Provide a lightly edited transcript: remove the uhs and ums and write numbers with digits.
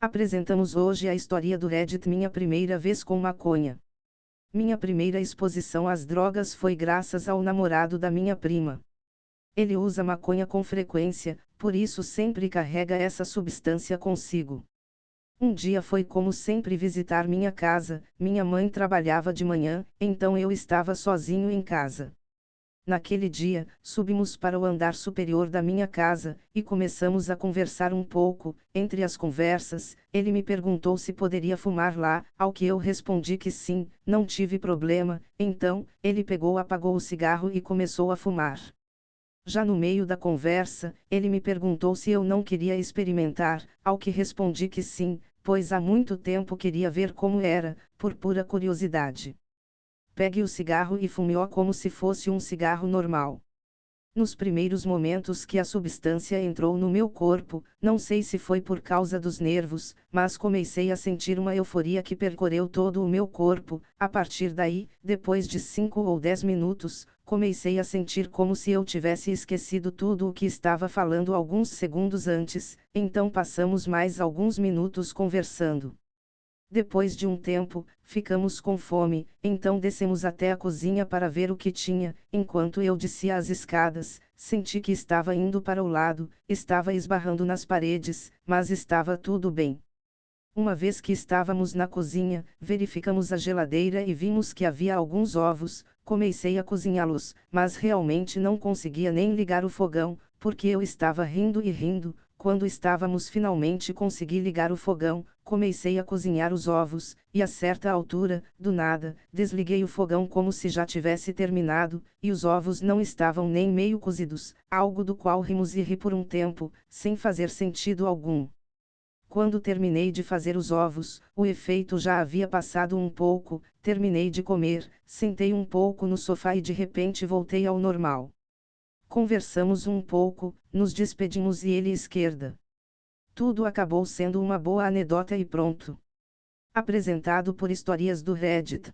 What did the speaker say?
Apresentamos hoje a história do Reddit Minha Primeira Vez com Maconha. Minha primeira exposição às drogas foi graças ao namorado da minha prima. Ele usa maconha com frequência, por isso sempre carrega essa substância consigo. Um dia foi como sempre visitar minha casa, minha mãe trabalhava de manhã, então eu estava sozinho em casa. Naquele dia, subimos para o andar superior da minha casa, e começamos a conversar um pouco. Entre as conversas, ele me perguntou se poderia fumar lá, ao que eu respondi que sim, não tive problema. Então, ele apagou o cigarro e começou a fumar. Já no meio da conversa, ele me perguntou se eu não queria experimentar, ao que respondi que sim, pois há muito tempo queria ver como era, por pura curiosidade. Pegue o cigarro e fume-o como se fosse um cigarro normal. Nos primeiros momentos que a substância entrou no meu corpo, não sei se foi por causa dos nervos, mas comecei a sentir uma euforia que percorreu todo o meu corpo. A partir daí, depois de 5 ou 10 minutos, comecei a sentir como se eu tivesse esquecido tudo o que estava falando alguns segundos antes, então passamos mais alguns minutos conversando. Depois de um tempo, ficamos com fome, então descemos até a cozinha para ver o que tinha. Enquanto eu descia as escadas, senti que estava indo para o lado, estava esbarrando nas paredes, mas estava tudo bem. Uma vez que estávamos na cozinha, verificamos a geladeira e vimos que havia alguns ovos. Comecei a cozinhá-los, mas realmente não conseguia nem ligar o fogão, porque eu estava rindo e rindo. Quando estávamos finalmente consegui ligar o fogão, comecei a cozinhar os ovos, e a certa altura, do nada, desliguei o fogão como se já tivesse terminado, e os ovos não estavam nem meio cozidos, algo do qual rimos e ri por um tempo, sem fazer sentido algum. Quando terminei de fazer os ovos, o efeito já havia passado um pouco, terminei de comer, sentei um pouco no sofá e de repente voltei ao normal. Conversamos um pouco, nos despedimos e ele esquerda. Tudo acabou sendo uma boa anedota e pronto. Apresentado por Histórias do Reddit.